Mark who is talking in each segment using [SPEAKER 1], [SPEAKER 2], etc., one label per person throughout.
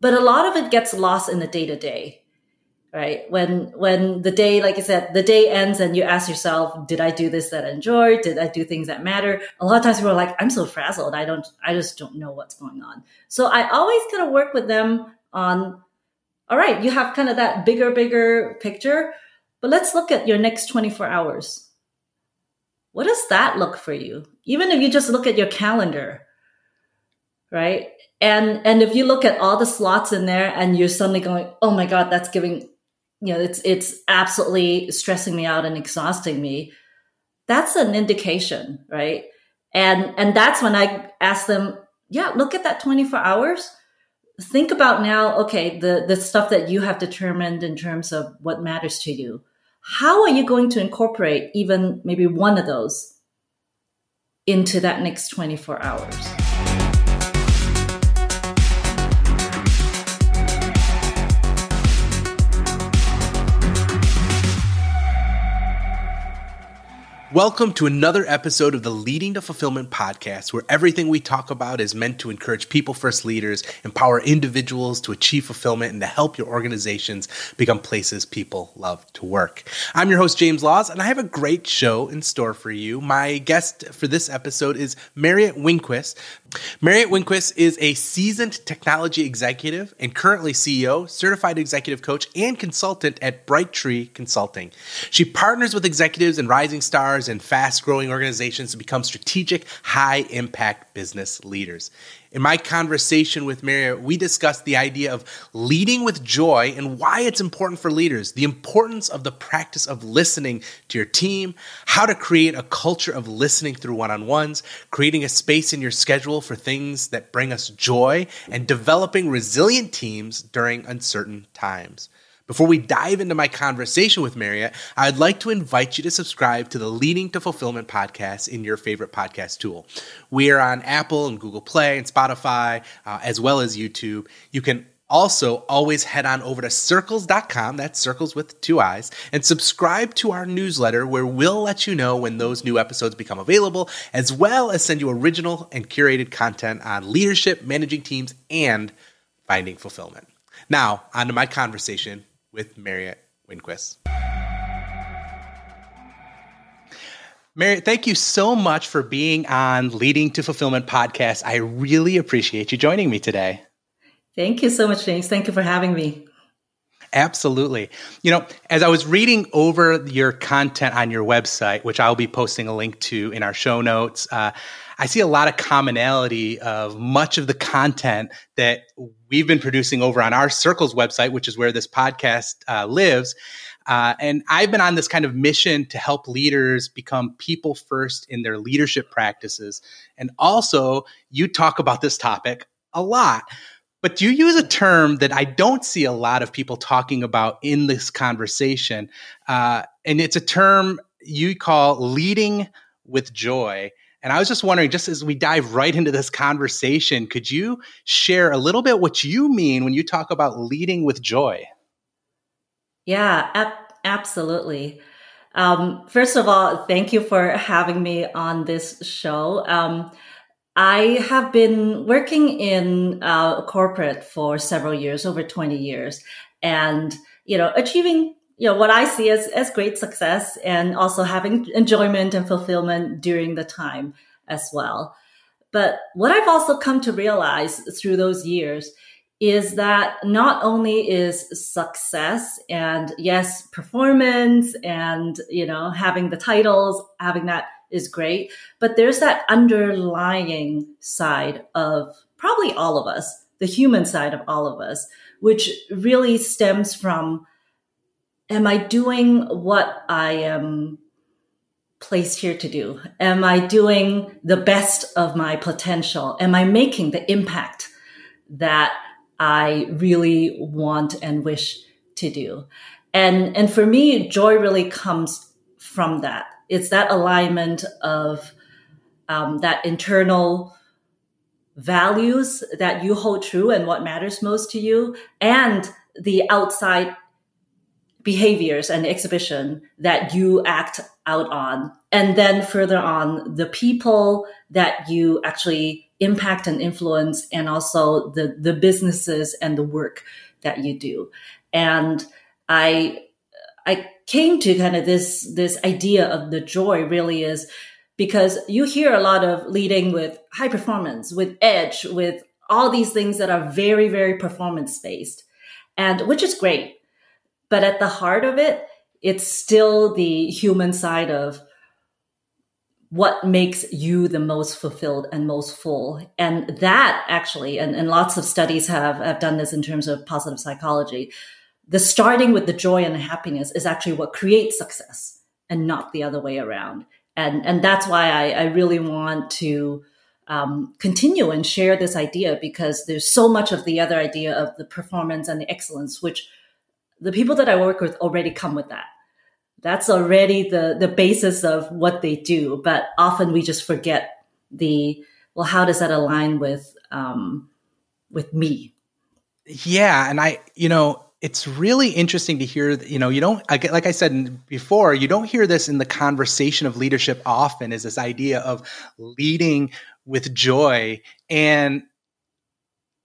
[SPEAKER 1] But a lot of it gets lost in the day to day, right? When the day, like I said, the day ends and you ask yourself, did I do this that I enjoyed? Did I do things that matter? A lot of times people are like, I'm so frazzled. I just don't know what's going on. So I always kind of work with them on, all right, you have kind of that bigger picture, but let's look at your next 24 hours. What does that look for you? Even if you just look at your calendar, right? And if you look at all the slots in there and you're suddenly going, oh my God, that's giving, it's absolutely stressing me out and exhausting me. That's an indication, right? And that's when I ask them, yeah, look at that 24 hours. Think about now, okay, the stuff that you have determined in terms of what matters to you. How are you going to incorporate even maybe one of those into that next 24 hours?
[SPEAKER 2] Welcome to another episode of the Leading to Fulfillment podcast, where everything we talk about is meant to encourage people-first leaders, empower individuals to achieve fulfillment, and to help your organizations become places people love to work. I'm your host, James Laws, and I have a great show in store for you. My guest for this episode is Marriot Winquist. Marriot Winquist is a seasoned technology executive and currently CEO, certified executive coach, and consultant at Brightree Consulting. She partners with executives and rising stars and fast-growing organizations to become strategic, high-impact business leaders. In my conversation with Marriot, we discussed the idea of leading with joy and why it's important for leaders, the importance of the practice of listening to your team, how to create a culture of listening through one-on-ones, creating a space in your schedule for things that bring us joy, and developing resilient teams during uncertain times. Before we dive into my conversation with Marriot, I'd like to invite you to subscribe to the Leading to Fulfillment podcast in your favorite podcast tool. We are on Apple and Google Play and Spotify, as well as YouTube. You can also always head on over to circles.com, that's circles with 2 I's, and subscribe to our newsletter where we'll let you know when those new episodes become available, as well as send you original and curated content on leadership, managing teams, and finding fulfillment. Now, on to my conversation with Marriot Winquist. Marriot, thank you so much for being on Leading to Fulfillment podcast. I really appreciate you joining me today.
[SPEAKER 1] Thank you so much, James. Thank you for having me.
[SPEAKER 2] Absolutely. As I was reading over your content on your website, which I'll be posting a link to in our show notes, I see a lot of commonality of much of the content that we've been producing over on our Circles website, which is where this podcast lives. And I've been on this kind of mission to help leaders become people first in their leadership practices. And also, you talk about this topic a lot. But you use a term that I don't see a lot of people talking about in this conversation. And it's a term you call leading with joy. And I was just wondering, just as we dive right into this conversation, could you share a little bit what you mean when you talk about leading with joy?
[SPEAKER 1] Yeah, absolutely. First of all, thank you for having me on this show. I have been working in corporate for several years, over 20 years, and, achieving, what I see as great success, and also having enjoyment and fulfillment during the time as well. But what I've also come to realize through those years is that not only is success and yes, performance and, having the titles, having that is great, but there's that underlying side of probably all of us, the human side of all of us, which really stems from, am I doing what I am placed here to do? Am I doing the best of my potential? Am I making the impact that I really want and wish to do? And for me, joy really comes from that. It's that alignment of that internal values that you hold true and what matters most to you, and the outside behaviors and exhibition that you act out on. And then further on, the people that you actually impact and influence, and also the businesses and the work that you do. And I came to kind of this idea of the joy really is because you hear a lot of leading with high performance, with edge, with all these things that are very, very performance based, and which is great. But at the heart of it, it's still the human side of what makes you the most fulfilled and most full. And that actually, and lots of studies have done this in terms of positive psychology, the starting with the joy and the happiness is actually what creates success and not the other way around. And that's why I really want to continue and share this idea, because there's so much of the other idea of the performance and the excellence, which the people that I work with already come with that. That's already the basis of what they do. But often we just forget well, how does that align with me?
[SPEAKER 2] Yeah. And it's really interesting to hear, like I said before, you don't hear this in the conversation of leadership often, is this idea of leading with joy. And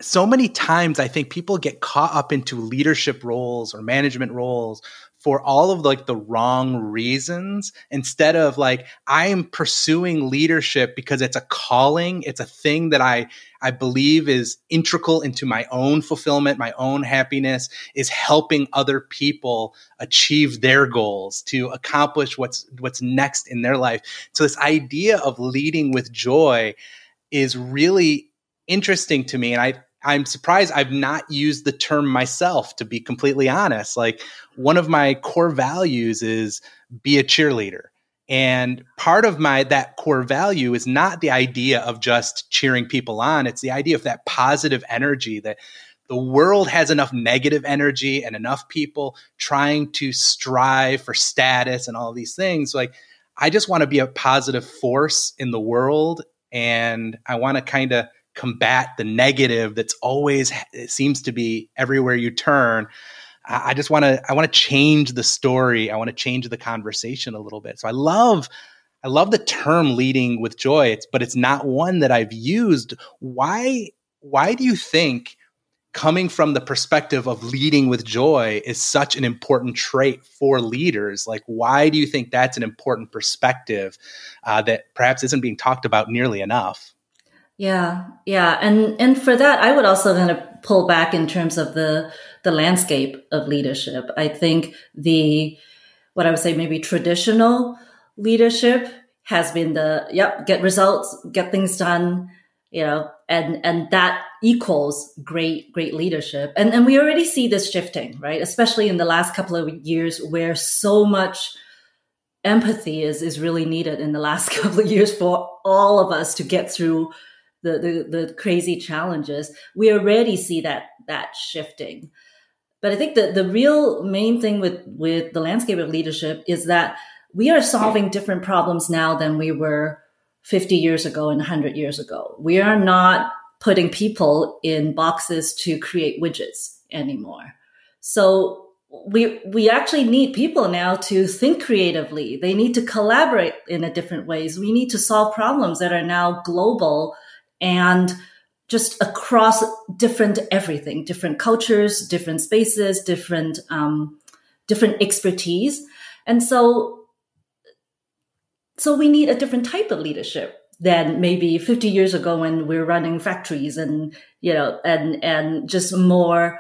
[SPEAKER 2] so many times I think people get caught up into leadership roles or management roles for all of the wrong reasons, instead of I'm pursuing leadership because it's a calling. It's a thing that I believe is integral into my own fulfillment, my own happiness, is helping other people achieve their goals, to accomplish what's next in their life. So this idea of leading with joy is really interesting to me. And I'm surprised I've not used the term myself, to be completely honest. One of my core values is be a cheerleader. And part of that core value is not the idea of just cheering people on. It's the idea of that positive energy, that the world has enough negative energy and enough people trying to strive for status and all of these things. I just want to be a positive force in the world. And I want to kind of combat the negative that's always, it seems to be everywhere you turn. I want to change the story. I want to change the conversation a little bit. So I love the term leading with joy, but it's not one that I've used. Why do you think coming from the perspective of leading with joy is such an important trait for leaders? Why do you think that's an important perspective that perhaps isn't being talked about nearly enough?
[SPEAKER 1] Yeah. And for that, I would also kind of pull back in terms of the landscape of leadership. I think what I would say maybe traditional leadership has been get results, get things done, and that equals great leadership. And we already see this shifting, right? Especially in the last couple of years, where so much empathy is really needed in the last couple of years for all of us to get through the crazy challenges. We already see that shifting. But I think the real main thing with the landscape of leadership is that we are solving different problems now than we were 50 years ago and 100 years ago. We are not putting people in boxes to create widgets anymore. So we actually need people now to think creatively. They need to collaborate in a different ways. We need to solve problems that are now global and just across everything, different cultures, different spaces, different expertise. And so we need a different type of leadership than maybe 50 years ago when we're running factories and just more.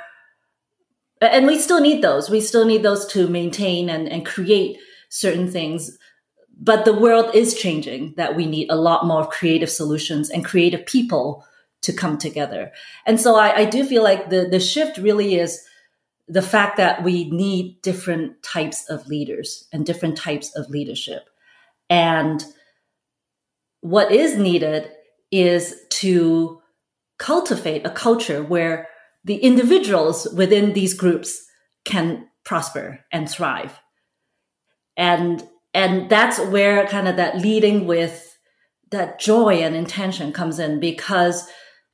[SPEAKER 1] And we still need those. We still need those to maintain and create certain things. But the world is changing, that we need a lot more creative solutions and creative people to come together. And so I do feel like the shift really is the fact that we need different types of leaders and different types of leadership. And what is needed is to cultivate a culture where the individuals within these groups can prosper and thrive. And that's where kind of that leading with that joy and intention comes in, because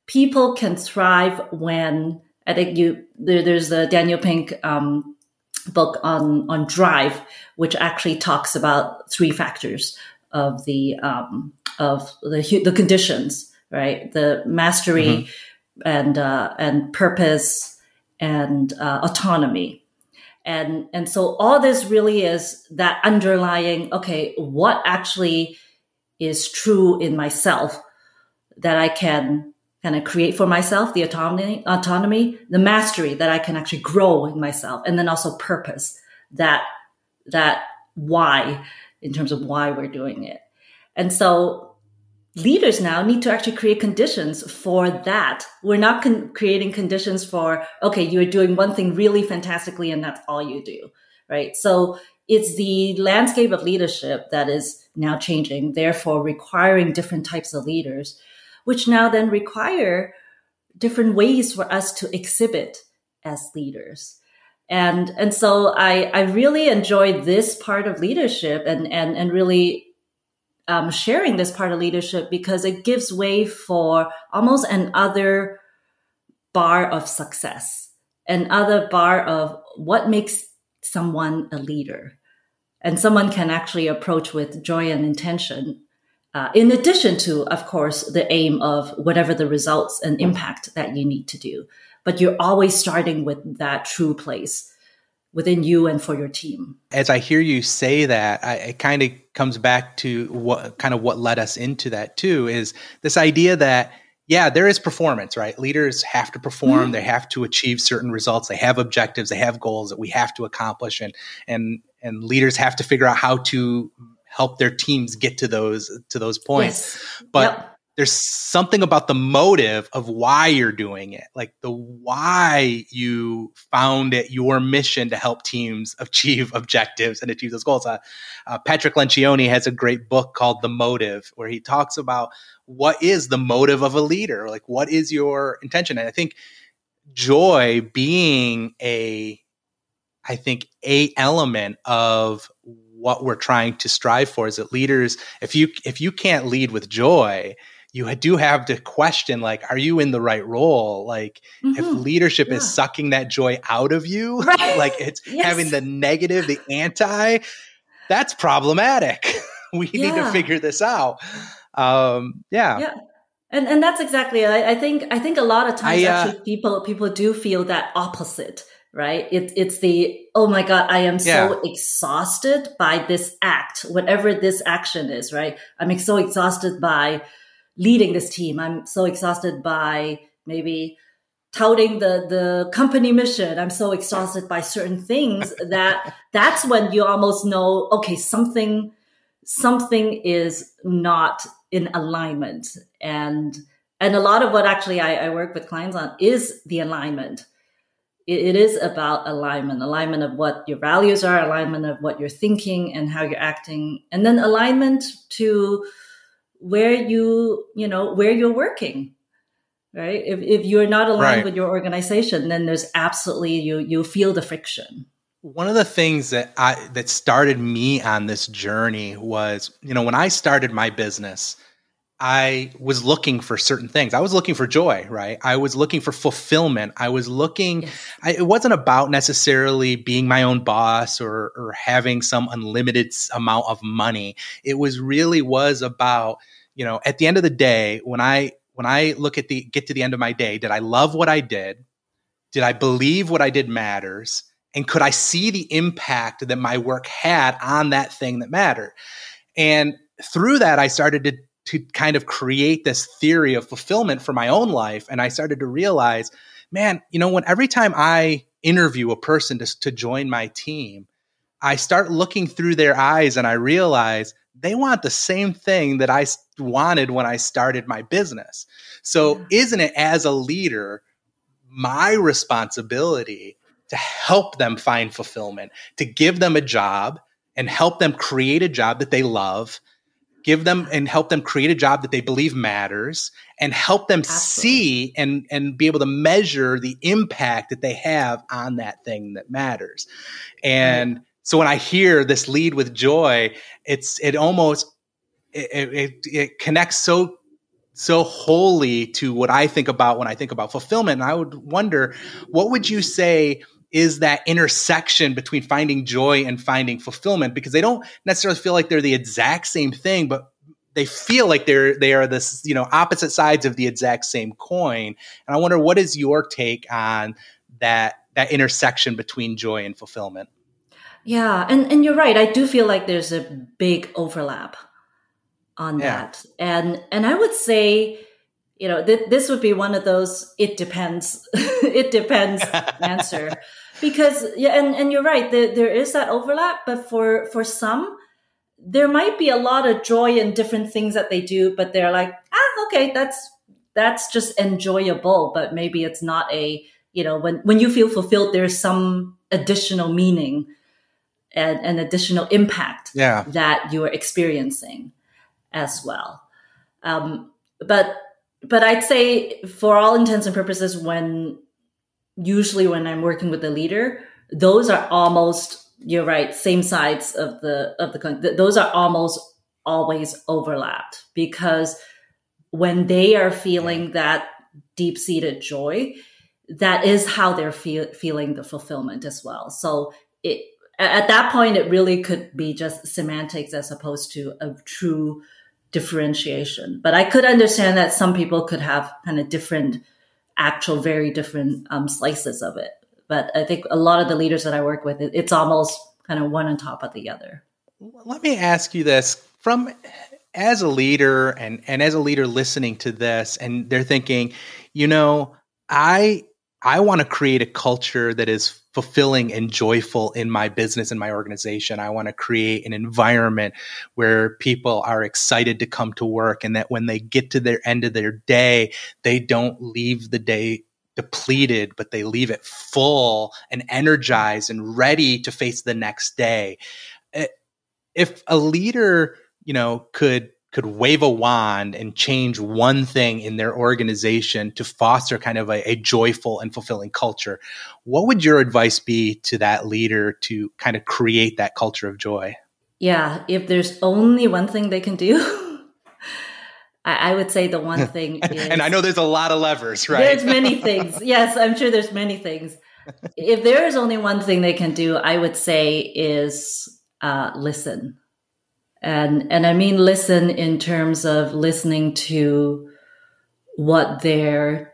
[SPEAKER 1] people can thrive when, I think there's a Daniel Pink book on drive, which actually talks about 3 factors of the conditions right? The mastery and purpose and autonomy. And so all this really is that underlying, okay, what actually is true in myself that I can kind of create for myself, the autonomy, the mastery that I can actually grow in myself, and then also purpose, that why, in terms of why we're doing it. And so leaders now need to actually create conditions for that. We're not creating conditions for, okay, you're doing one thing really fantastically and that's all you do, right? So it's the landscape of leadership that is now changing, therefore requiring different types of leaders, which now then require different ways for us to exhibit as leaders. And so I really enjoyed this part of leadership and really sharing this part of leadership, because it gives way for almost another bar of success, another bar of what makes someone a leader. And someone can actually approach with joy and intention, in addition to, of course, the aim of whatever the results and impact that you need to do. But you're always starting with that true place within you and for your team.
[SPEAKER 2] As I hear you say that, it kind of comes back to what led us into that too, is this idea that, yeah, there is performance, right? Leaders have to perform. Mm-hmm. They have to achieve certain results. They have objectives. They have goals that we have to accomplish. And leaders have to figure out how to help their teams get to those points.
[SPEAKER 1] Yes.
[SPEAKER 2] But there's something about the motive of why you're doing it, like the why you found it your mission to help teams achieve objectives and achieve those goals. Patrick Lencioni has a great book called The Motive, where he talks about what is the motive of a leader, like what is your intention. And I think joy being a element of what we're trying to strive for is that leaders, if you can't lead with joy, you do have to question, like, are you in the right role? Like, if leadership is sucking that joy out of you, right, like it's having the negative, the anti, that's problematic. We need to figure this out.
[SPEAKER 1] Yeah. And that's exactly, I think a lot of times actually people do feel that opposite, right? It's the, oh my God, I am so exhausted by this act, whatever this action is, right? I'm so exhausted by leading this team. I'm so exhausted by maybe touting the company mission. I'm so exhausted by certain things that's when you almost know, okay, something is not in alignment. And a lot of what actually I work with clients on is the alignment. It is about alignment of what your values are, alignment of what you're thinking and how you're acting, and then alignment to where where you're working, right? If you're not aligned with your organization, then there's absolutely, you feel the friction.
[SPEAKER 2] One of the things that started me on this journey was, when I started my business, I was looking for certain things. I was looking for joy, right? I was looking for fulfillment. I was looking, it wasn't about necessarily being my own boss or having some unlimited amount of money. It was about, at the end of the day, when I get to the end of my day, did I love what I did? Did I believe what I did matters? And could I see the impact that my work had on that thing that mattered? And through that, I started to kind of create this theory of fulfillment for my own life. And I started to realize, man, when every time I interview a person to join my team, I start looking through their eyes and I realize they want the same thing that I wanted when I started my business. So isn't it, as a leader, my responsibility to help them find fulfillment, to give them a job and help them create a job that they love, give them and help them create a job that they believe matters, and help them see and be able to measure the impact that they have on that thing that matters. And so when I hear this lead with joy, it connects so wholly to what I think about when I think about fulfillment. And I would wonder, what would you say is that intersection between finding joy and finding fulfillment? Because they don't necessarily feel like they're the exact same thing, but they feel like they are this, opposite sides of the exact same coin. And I wonder, what is your take on that intersection between joy and fulfillment?
[SPEAKER 1] Yeah, and you're right. I do feel like there's a big overlap on
[SPEAKER 2] Yeah.
[SPEAKER 1] that. And I would say, this would be one of those it depends it depends answer, because yeah, and you're right, there is that overlap, but for some there might be a lot of joy in different things that they do, but they're like, okay, that's just enjoyable, but maybe it's not a, when you feel fulfilled, there's some additional meaning and an additional impact
[SPEAKER 2] Yeah.
[SPEAKER 1] that you're experiencing as well. Um, but but I'd say for all intents and purposes, usually when I'm working with a leader, those are almost, you're right, same sides of the coin. Those are almost always overlapped, because when they are
[SPEAKER 2] Yeah.
[SPEAKER 1] feeling that deep seated joy, that is how they're feeling the fulfillment as well. So it at that point, it really could be just semantics as opposed to a true differentiation. But I could understand that some people could have kind of very different slices of it. But I think a lot of the leaders that I work with, it's almost kind of one on top of the other.
[SPEAKER 2] Let me ask you this, from as a leader, and as a leader listening to this, and they're thinking, you know, I I want to create a culture that is fulfilling and joyful in my business and my organization. I want to create an environment where people are excited to come to work, and that when they get to their end of their day, they don't leave the day depleted, but they leave it full and energized and ready to face the next day. If a leader, could wave a wand and change one thing in their organization to foster kind of a joyful and fulfilling culture, what would your advice be to that leader to kind of create that culture of joy?
[SPEAKER 1] Yeah, if there's only one thing they can do, I would say the one thing
[SPEAKER 2] And I
[SPEAKER 1] is,
[SPEAKER 2] know there's a lot of levers, right?
[SPEAKER 1] there's many things. Yes, I'm sure there's many things. If there is only one thing they can do, I would say is listen. And I mean listen in terms of listening to what their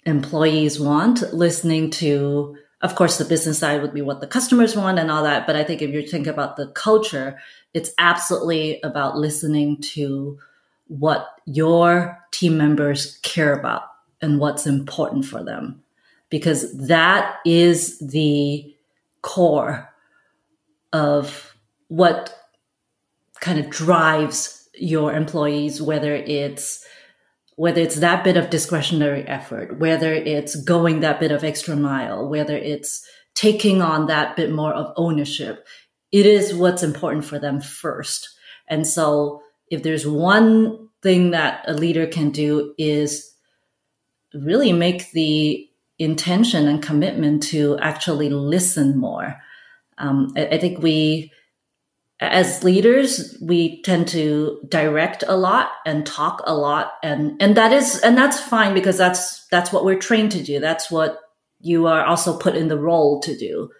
[SPEAKER 1] employees want, listening to, of course, the business side would be what the customers want and all that. But I think if you think about the culture, it's absolutely about listening to what your team members care about and what's important for them, because that is the core of what kind of drives your employees, whether it's that bit of discretionary effort, whether it's going that bit of extra mile, whether it's taking on that bit more of ownership. It is what's important for them first. And so if there's one thing that a leader can do, is really make the intention and commitment to actually listen more. I think as leaders, we tend to direct a lot and talk a lot, and that's fine, because that's what we're trained to do. That's what you are also put in the role to do.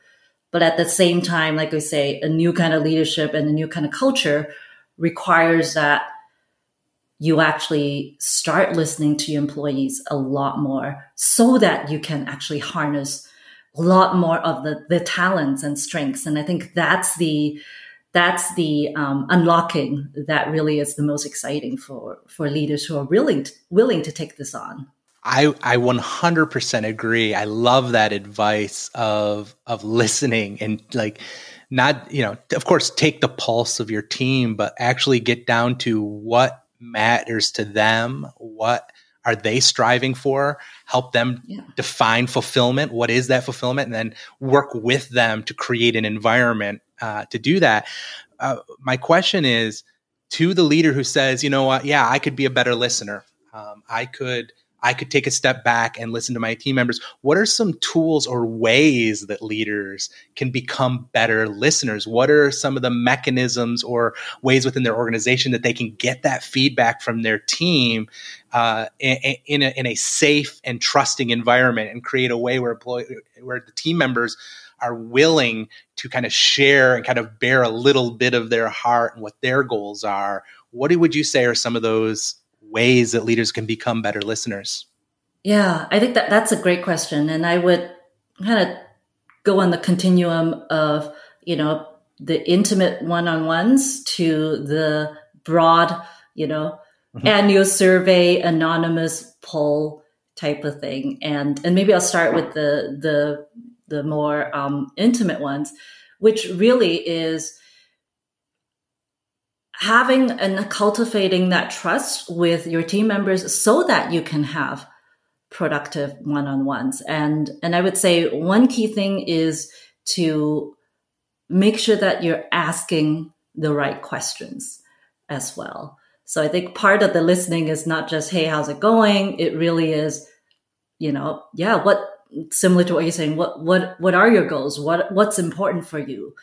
[SPEAKER 1] But at the same time, like we say, a new kind of leadership and a new kind of culture requires that you actually start listening to your employees a lot more, so that you can actually harness a lot more of the talents and strengths. And I think that's the unlocking that really is the most exciting for leaders who are willing to take this on.
[SPEAKER 2] I 100% agree. I love that advice of listening, and like, not, of course, take the pulse of your team, but actually get down to what matters to them. What are they striving for? Help them
[SPEAKER 1] Yeah.
[SPEAKER 2] define fulfillment. What is that fulfillment? And then work with them to create an environment to do that. My question is, to the leader who says, you know what, yeah, I could be a better listener. I could take a step back and listen to my team members. What are some tools or ways that leaders can become better listeners? What are some of the mechanisms or ways within their organization that they can get that feedback from their team in a safe and trusting environment, and create a way where the team members are willing to kind of share and kind of bear a little bit of their heart and what their goals are What would you say are some of those ways that leaders can become better listeners?
[SPEAKER 1] Yeah, I think that's a great question. And I would kind of go on the continuum of, the intimate one-on-ones to the broad, annual survey, anonymous poll type of thing. And maybe I'll start with the more intimate ones, which really is having and cultivating that trust with your team members so that you can have productive one-on-ones. And I would say one key thing is to make sure that you're asking the right questions as well. So I think part of the listening is not just, hey, how's it going? It really is, what, similar to what you're saying, what are your goals? What's important for you?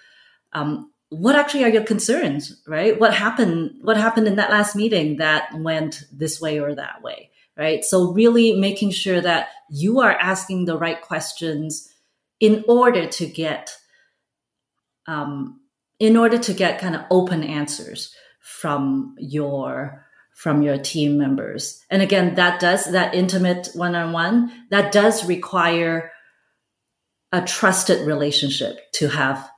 [SPEAKER 1] What actually are your concerns, right? What happened in that last meeting that went this way or that way, right? So really making sure that you are asking the right questions in order to get kind of open answers from your team members. And again, that intimate one-on-one, that does require a trusted relationship to have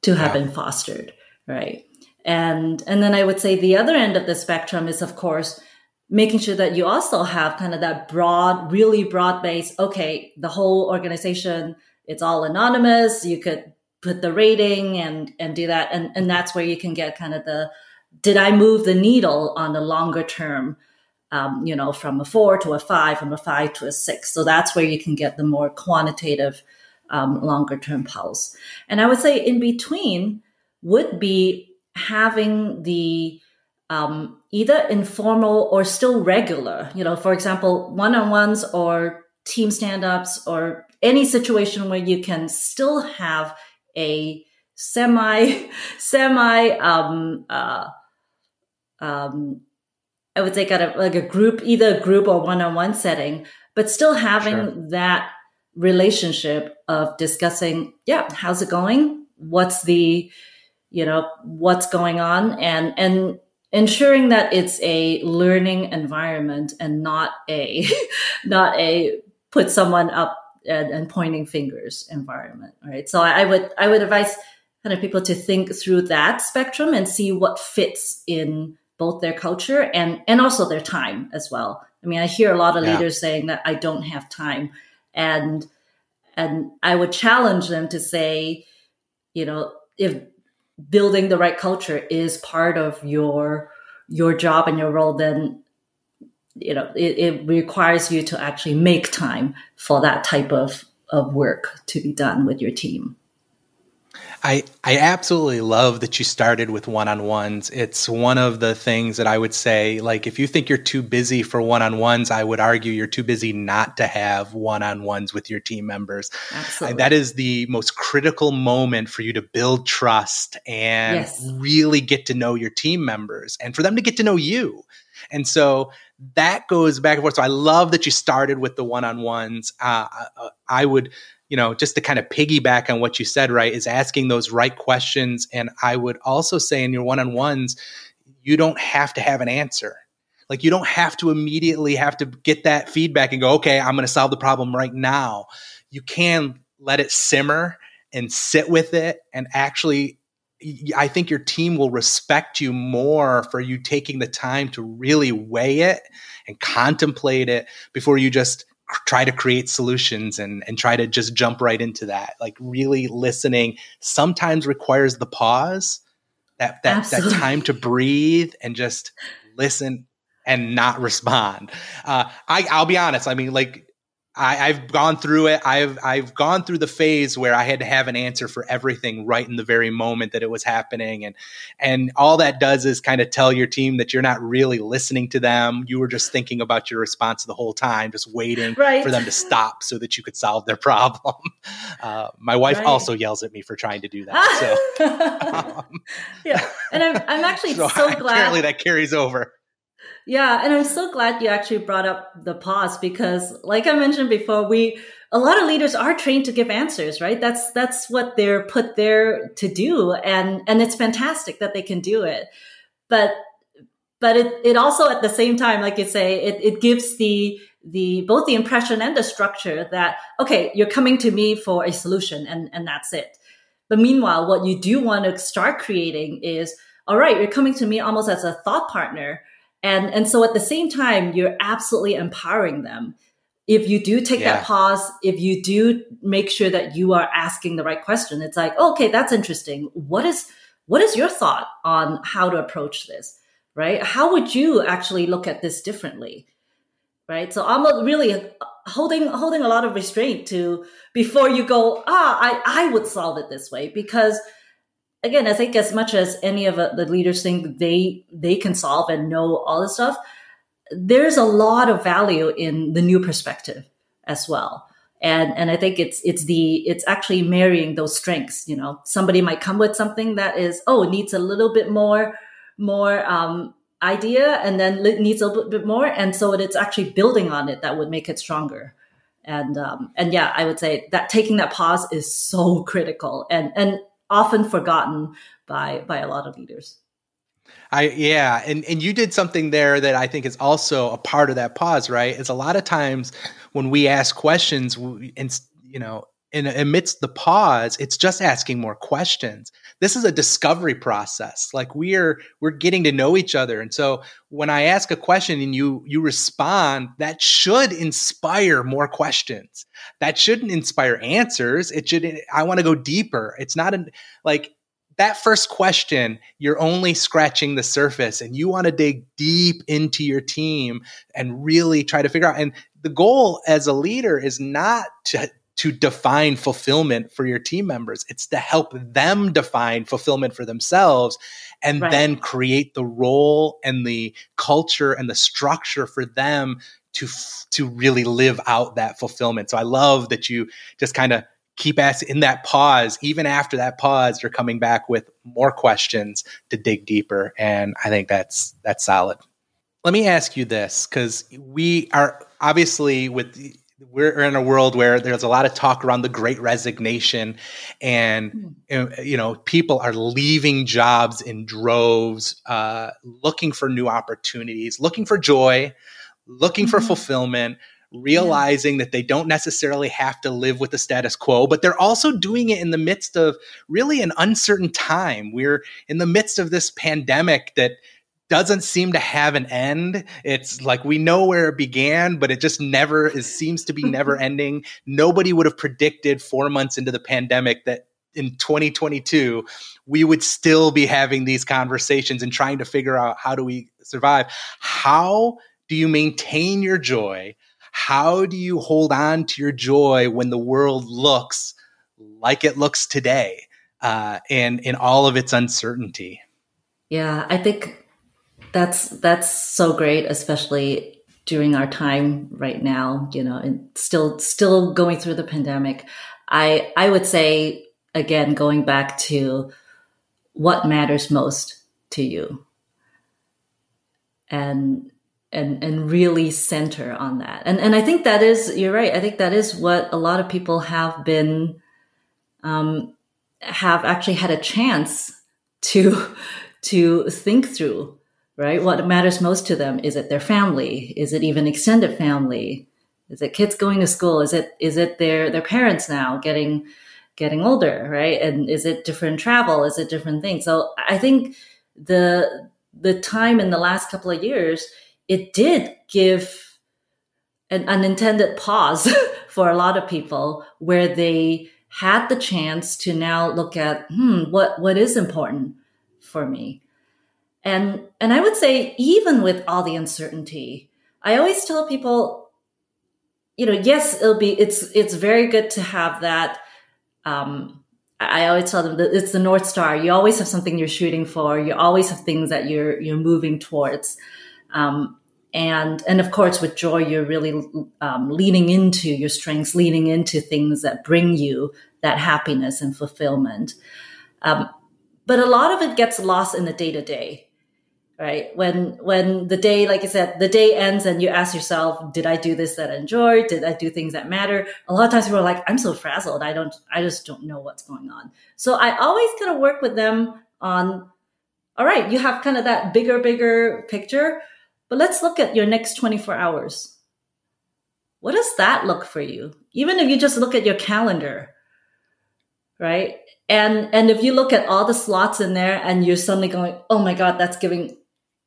[SPEAKER 1] been fostered, right? And then I would say the other end of the spectrum is, of course, making sure that you also have kind of that really broad base. Okay, the whole organization, it's all anonymous. You could put the rating and do that. And that's where you can get kind of did I move the needle on the longer term, from a 4 to a 5, from a 5 to a 6. So that's where you can get the more quantitative, longer term pulse. And I would say in between would be having the either informal or still regular, for example, one-on-ones or team stand-ups or any situation where you can still have a I would say kind of like either a group or one-on-one setting, but still having that relationship of discussing, how's it going? What's what's going on, and ensuring that it's a learning environment and not a put someone up and pointing fingers environment. Right. So I would advise kind of people to think through that spectrum and see what fits in both their culture and also their time as well. I mean, I hear a lot of leaders saying that I don't have time, and I would challenge them to say, if building the right culture is part of your job and your role, then it requires you to actually make time for that type of work to be done with your team.
[SPEAKER 2] I absolutely love that you started with one-on-ones. It's one of the things that I would say, like, if you think you're too busy for one-on-ones, I would argue you're too busy not to have one-on-ones with your team members.
[SPEAKER 1] Absolutely.
[SPEAKER 2] That is the most critical moment for you to build trust and really get to know your team members and for them to get to know you. And so that goes back and forth. So I love that you started with the one-on-ones. I would, just to kind of piggyback on what you said, right, is asking those right questions. And I would also say in your one-on-ones, you don't have to have an answer. Like, you don't have to immediately have to get that feedback and go, okay, I'm going to solve the problem right now. You can let it simmer and sit with it. And actually, I think your team will respect you more for you taking the time to really weigh it and contemplate it before you just try to create solutions and try to just jump right into that. Like, really listening sometimes requires the pause, that time to breathe and just listen and not respond. I'll be honest. I mean, like, I've gone through it. I've gone through the phase where I had to have an answer for everything right in the very moment that it was happening. And all that does is kind of tell your team that you're not really listening to them. You were just thinking about your response the whole time, just waiting for them to stop so that you could solve their problem. My wife also yells at me for trying to do that.
[SPEAKER 1] So, and I'm actually so glad.
[SPEAKER 2] Apparently that carries over.
[SPEAKER 1] Yeah. And I'm so glad you actually brought up the pause, because like I mentioned before, a lot of leaders are trained to give answers, right? That's what they're put there to do. And it's fantastic that they can do it. But but it also at the same time, like you say, it gives the both the impression and the structure that, okay, you're coming to me for a solution and that's it. But meanwhile, what you do want to start creating is, all right, you're coming to me almost as a thought partner. And so at the same time, you're absolutely empowering them. If you do take that
[SPEAKER 2] Yeah.
[SPEAKER 1] pause, if you do make sure that you are asking the right question, it's like, oh, okay, that's interesting. What is your thought on how to approach this? Right? How would you actually look at this differently? Right? So I'm really holding a lot of restraint to before you go, I would solve it this way, because again, I think as much as any of the leaders think they can solve and know all this stuff, there's a lot of value in the new perspective as well. And I think it's actually marrying those strengths. Somebody might come with something that is, needs a little bit more idea, and then needs a little bit more, and so it's actually building on it that would make it stronger. And yeah, I would say that taking that pause is so critical and often forgotten by a lot of leaders.
[SPEAKER 2] Yeah, and you did something there that I think is also a part of that pause, right? Is a lot of times when we ask questions, and in amidst the pause, it's just asking more questions. This is a discovery process. Like we're getting to know each other, and so when I ask a question and you respond, that should inspire more questions. That shouldn't inspire answers. It should. I want to go deeper. It's not like that first question, you're only scratching the surface, and you want to dig deep into your team and really try to figure out. And the goal as a leader is not to define fulfillment for your team members. It's to help them define fulfillment for themselves and
[SPEAKER 1] Right.
[SPEAKER 2] then create the role and the culture and the structure for them to really live out that fulfillment. So I love that you just kind of keep asking in that pause. Even after that pause, you're coming back with more questions to dig deeper. And I think that's solid. Let me ask you this, because we are obviously we're in a world where there's a lot of talk around the great resignation, and people are leaving jobs in droves, looking for new opportunities, looking for joy, looking for
[SPEAKER 1] Mm-hmm.
[SPEAKER 2] fulfillment,
[SPEAKER 1] Yeah.
[SPEAKER 2] realizing that they don't necessarily have to live with the status quo, but they're also doing it in the midst of really an uncertain time. We're in the midst of this pandemic that doesn't seem to have an end. It's like we know where it began, but it just never seems to be never ending. Nobody would have predicted 4 months into the pandemic that in 2022 we would still be having these conversations and trying to figure out how do we survive. How do you maintain your joy? How do you hold on to your joy when the world looks like it looks today, and in all of its uncertainty?
[SPEAKER 1] Yeah, I think that's so great, especially during our time right now, and still going through the pandemic. I would say, again, going back to what matters most to you, and and really center on that. And I think that is, you're right. I think that is what a lot of people um, have actually had a chance to to think through, right? What matters most to them. Is it their family? Is it even extended family? Is it kids going to school? Is it their parents now getting older, right? And is it different travel? Is it different things? So I think the time in the last couple of years, it did give an unintended pause for a lot of people, where they had the chance to now look at, what is important for me. And I would say, even with all the uncertainty, I always tell people, yes, it's very good to have that. I always tell them that it's the North Star. You always have something you're shooting for. You always have things that you're moving towards. And of course, with joy, you're really leaning into your strengths, leaning into things that bring you that happiness and fulfillment. But a lot of it gets lost in the day to day, right? When the day, like I said, the day ends and you ask yourself, did I do this that I enjoyed? Did I do things that matter? A lot of times people are like, I'm so frazzled. I just don't know what's going on. So I always kind of work with them on, all right, you have kind of that bigger picture, but let's look at your next 24 hours. What does that look for you? Even if you just look at your calendar, right? And if you look at all the slots in there and you're suddenly going, oh my God, that's giving,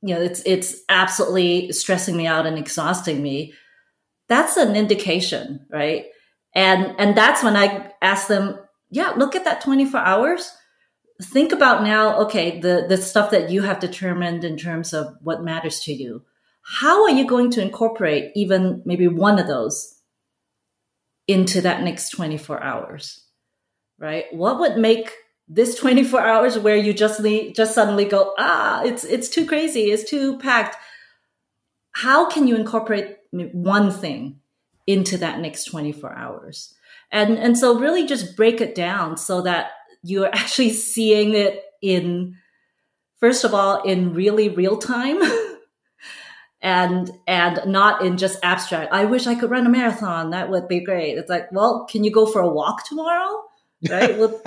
[SPEAKER 1] it's absolutely stressing me out and exhausting me. That's an indication, right? And that's when I ask them, yeah, look at that 24 hours. Think about now, okay, the stuff that you have determined in terms of what matters to you. How are you going to incorporate even maybe one of those into that next 24 hours? Right? What would make this 24 hours where you just suddenly go, it's too crazy, it's too packed. How can you incorporate one thing into that next 24 hours? And so really just break it down so that you're actually seeing it in, first of all, in really real time and not in just abstract. I wish I could run a marathon. That would be great. It's like, well, can you go for a walk tomorrow? Right? Well,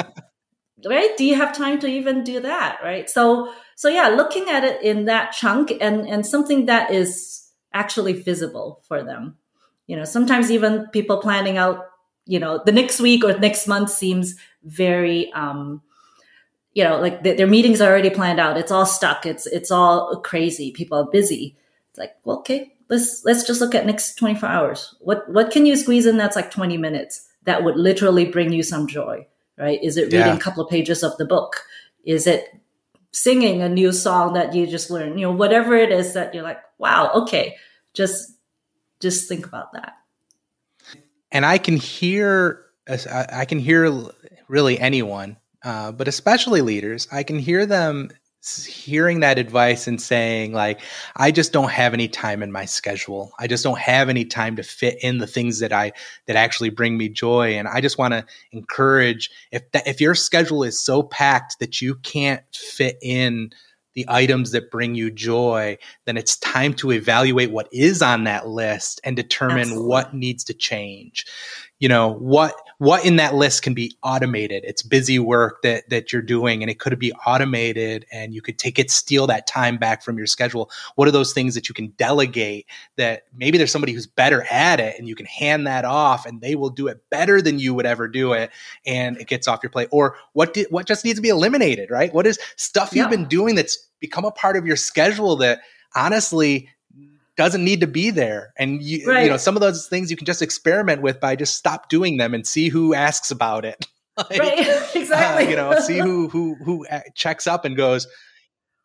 [SPEAKER 1] right? Do you have time to even do that? Right? So yeah, looking at it in that chunk and something that is actually visible for them. Sometimes even people planning out, the next week or next month seems very, like their meetings are already planned out. It's all stuck. It's all crazy. People are busy. It's like, well, okay, let's just look at next 24 hours. What can you squeeze in that's like 20 minutes that would literally bring you some joy, right? Is it reading a couple of pages of the book? Is it singing a new song that you just learned? Whatever it is that you're like, wow, okay, just think about that.
[SPEAKER 2] And I can hear really anyone, but especially leaders. I can hear them hearing that advice and saying, like, I just don't have any time in my schedule. I just don't have any time to fit in the things that actually bring me joy. And I just want to encourage, if your schedule is so packed that you can't fit in the items that bring you joy, then it's time to evaluate what is on that list and determine
[SPEAKER 1] Absolutely.
[SPEAKER 2] What needs to change. What in that list can be automated. It's busy work that you're doing, and it could be automated, and you could steal that time back from your schedule. What are those things that you can delegate that maybe there's somebody who's better at it and you can hand that off and they will do it better than you would ever do it, and it gets off your plate? Or what just needs to be eliminated, right? What is stuff you've been doing that's become a part of your schedule that honestly doesn't need to be there? And some of those things you can just experiment with by just stop doing them and see who asks about it.
[SPEAKER 1] Right, exactly.
[SPEAKER 2] See who checks up and goes,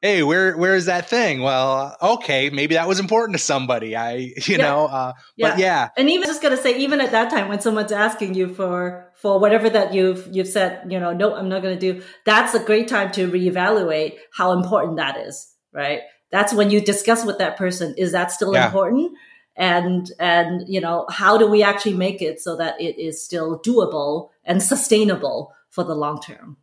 [SPEAKER 2] hey, where is that thing? Well, okay, maybe that was important to somebody. But yeah.
[SPEAKER 1] And even just gonna say, even at that time when someone's asking you for whatever that you've said, no, I'm not gonna do. That's a great time to reevaluate how important that is, right? That's when you discuss with that person, is that still important? And how do we actually make it so that it is still doable and sustainable for the long term?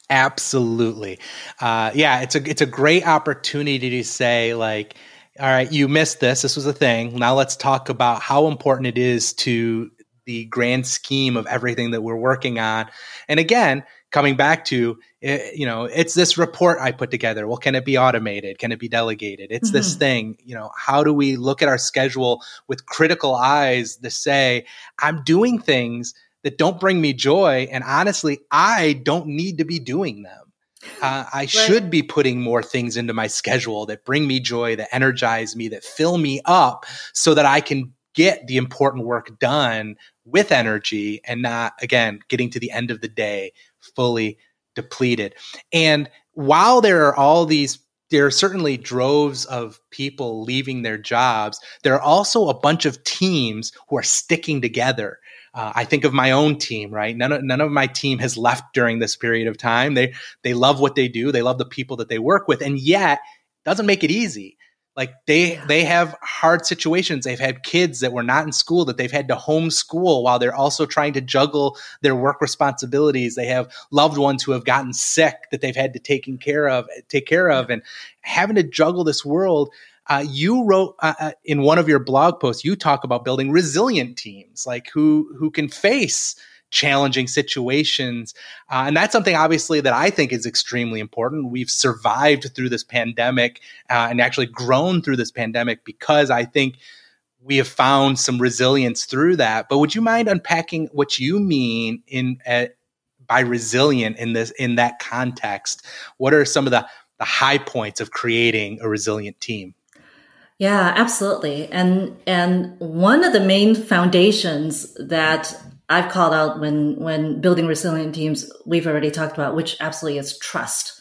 [SPEAKER 2] Absolutely. It's a great opportunity to say, like, all right, you missed this. This was a thing. Now let's talk about how important it is to the grand scheme of everything that we're working on. And again, coming back to, it's this report I put together. Well, can it be automated? Can it be delegated? It's this thing, how do we look at our schedule with critical eyes to say, I'm doing things that don't bring me joy. And honestly, I don't need to be doing them. I should be putting more things into my schedule that bring me joy, that energize me, that fill me up so that I can get the important work done with energy and not, again, getting to the end of the day fully depleted. And while there are certainly droves of people leaving their jobs, there are also a bunch of teams who are sticking together. I think of my own team, right? None of my team has left during this period of time. They love what they do. They love the people that they work with, and yet it doesn't make it easy. Like they have hard situations. They've had kids that were not in school that they've had to homeschool while they're also trying to juggle their work responsibilities. They have loved ones who have gotten sick that they've had to take care of, and having to juggle this world. You wrote in one of your blog posts, you talk about building resilient teams, like who can face challenging situations. And that's something obviously that I think is extremely important. We've survived through this pandemic and actually grown through this pandemic because I think we have found some resilience through that. But would you mind unpacking what you mean by resilient in that context? What are some of the high points of creating a resilient team?
[SPEAKER 1] Yeah, absolutely. And one of the main foundations that I've called out when building resilient teams, we've already talked about, which absolutely is trust.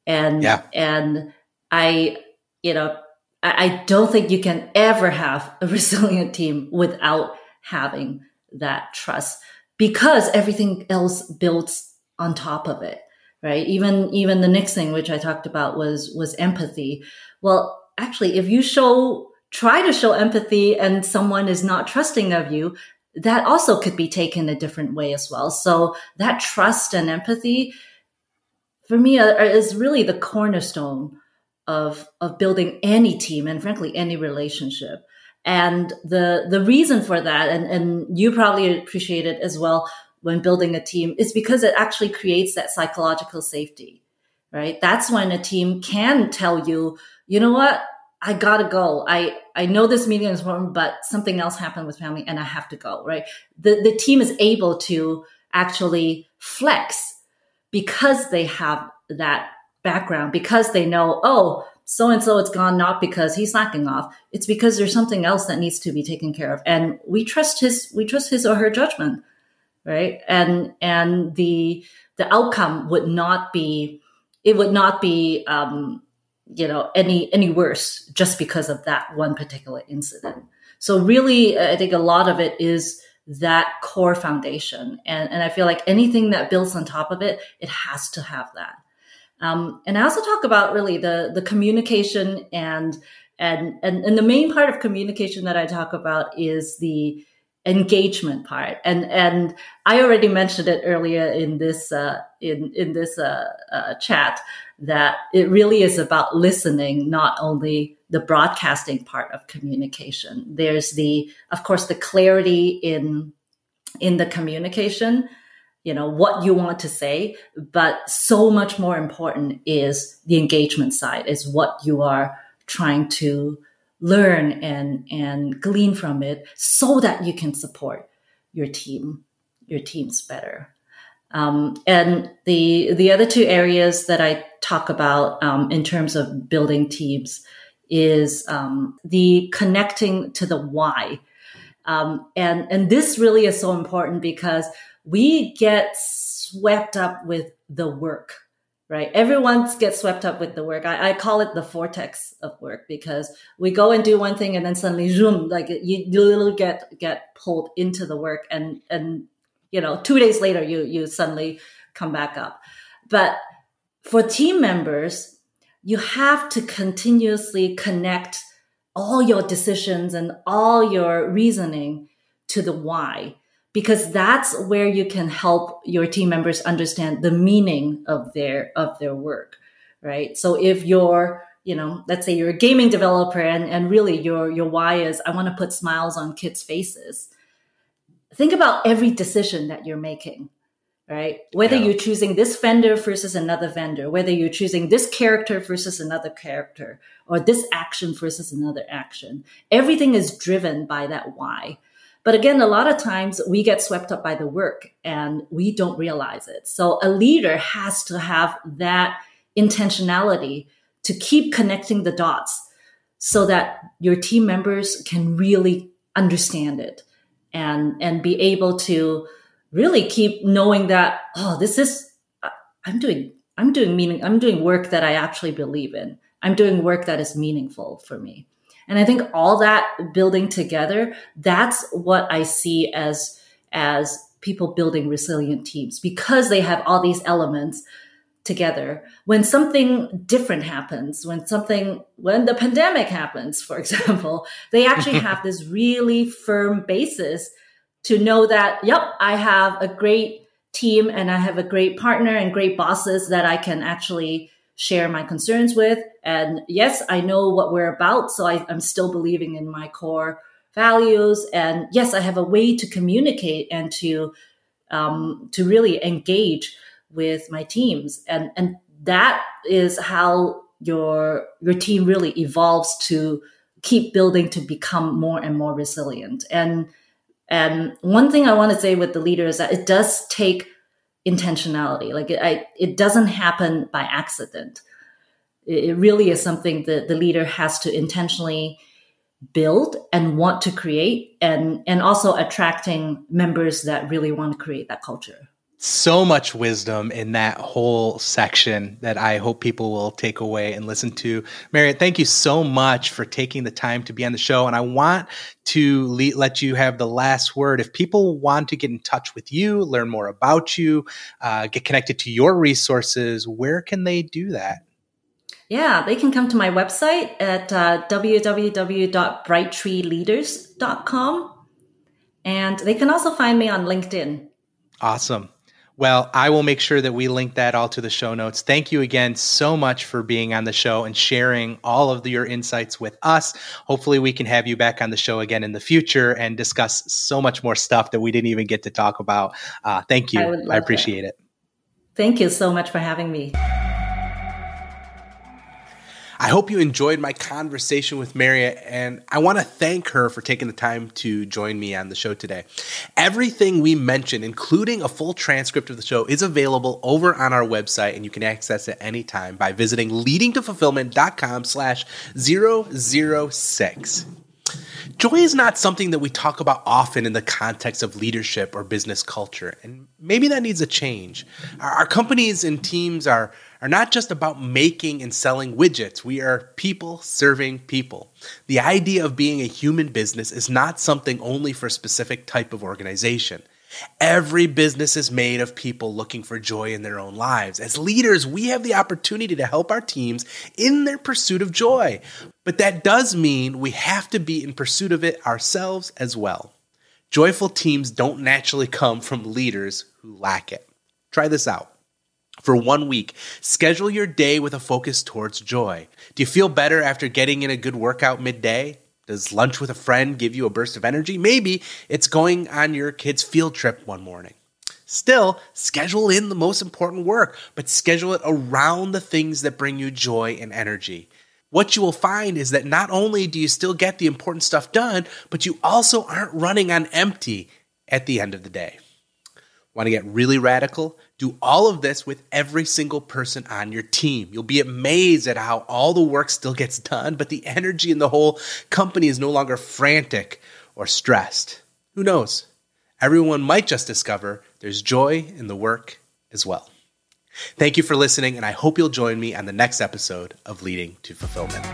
[SPEAKER 1] And
[SPEAKER 2] Yeah.
[SPEAKER 1] and I, you know, I don't think you can ever have a resilient team without having that trust, because everything else builds on top of it, right? Even the next thing, which I talked about, was empathy. Well, actually, if you try to show empathy and someone is not trusting of you, that also could be taken a different way as well. So that trust and empathy, for me, is really the cornerstone of building any team and frankly any relationship. And the reason for that, and you probably appreciate it as well when building a team, is because it actually creates that psychological safety, right? That's when a team can tell you, you know what, I gotta go. I know this meeting is important, but something else happened with family and I have to go, right? The team is able to actually flex because they have that background, because they know, oh, so-and-so it's gone not because he's slacking off. It's because there's something else that needs to be taken care of. And we trust his or her judgment, right? And the outcome would not be, any worse just because of that one particular incident. So really, I think a lot of it is that core foundation. And I feel like anything that builds on top of it, it has to have that. And I also talk about really the communication and the main part of communication that I talk about is the engagement part. And I already mentioned it earlier in this chat, that it really is about listening, not only the broadcasting part of communication. There's of course, the clarity in the communication, what you want to say, but so much more important is the engagement side, is what you are trying to learn and glean from it so that you can support your teams better. And the other two areas that I talk about in terms of building teams is the connecting to the why. And this really is so important because we get swept up with the work, right? Everyone gets swept up with the work. I call it the vortex of work, because we go and do one thing and then suddenly, zoom, like you literally get pulled into the work, and 2 days later you suddenly come back up. But for team members, you have to continuously connect all your decisions and all your reasoning to the why, because that's where you can help your team members understand the meaning of their work, right? So if you're, let's say you're a gaming developer and really your why is, I want to put smiles on kids' faces. Think about every decision that you're making, right? Whether you're choosing this vendor versus another vendor, whether you're choosing this character versus another character, or this action versus another action, everything is driven by that why. But again, a lot of times we get swept up by the work and we don't realize it. So a leader has to have that intentionality to keep connecting the dots so that your team members can really understand it and be able to really keep knowing that, I'm doing work that I actually believe in. I'm doing work that is meaningful for me. And I think all that building together, that's what I see as people building resilient teams, because they have all these elements together. When something different happens, when the pandemic happens, for example, they actually have this really firm basis to know that, yep, I have a great team and I have a great partner and great bosses that I can actually share my concerns with. And yes, I know what we're about, so I'm still believing in my core values. And yes, I have a way to communicate and to to really engage with my teams. And that is how your team really evolves to keep building to become more and more resilient. And one thing I want to say with the leader is that it does take intentionality. Like it doesn't happen by accident. It really is something that the leader has to intentionally build and want to create, and also attracting members that really want to create that culture.
[SPEAKER 2] So much wisdom in that whole section that I hope people will take away and listen to. Marriot, thank you so much for taking the time to be on the show. And I want to let you have the last word. If people want to get in touch with you, learn more about you, get connected to your resources, where can they do that?
[SPEAKER 1] Yeah, they can come to my website at www.brighttreeleaders.com. And they can also find me on LinkedIn.
[SPEAKER 2] Awesome. Well, I will make sure that we link that all to the show notes. Thank you again so much for being on the show and sharing all of your insights with us. Hopefully we can have you back on the show again in the future and discuss so much more stuff that we didn't even get to talk about. Thank you. I appreciate it.
[SPEAKER 1] Thank you so much for having me.
[SPEAKER 2] I hope you enjoyed my conversation with Marriot, and I want to thank her for taking the time to join me on the show today. Everything we mentioned, including a full transcript of the show, is available over on our website, and you can access it anytime by visiting leadingtofulfillment.com/006. Joy is not something that we talk about often in the context of leadership or business culture, and maybe that needs a change. Our companies and teams are not just about making and selling widgets. We are people serving people. The idea of being a human business is not something only for a specific type of organization. Every business is made of people looking for joy in their own lives. As leaders, we have the opportunity to help our teams in their pursuit of joy. But that does mean we have to be in pursuit of it ourselves as well. Joyful teams don't naturally come from leaders who lack it. Try this out. For 1 week, schedule your day with a focus towards joy. Do you feel better after getting in a good workout midday? Does lunch with a friend give you a burst of energy? Maybe it's going on your kid's field trip one morning. Still, schedule in the most important work, but schedule it around the things that bring you joy and energy. What you will find is that not only do you still get the important stuff done, but you also aren't running on empty at the end of the day. Want to get really radical? Do all of this with every single person on your team. You'll be amazed at how all the work still gets done, but the energy in the whole company is no longer frantic or stressed. Who knows? Everyone might just discover there's joy in the work as well. Thank you for listening, and I hope you'll join me on the next episode of Leading to Fulfillment.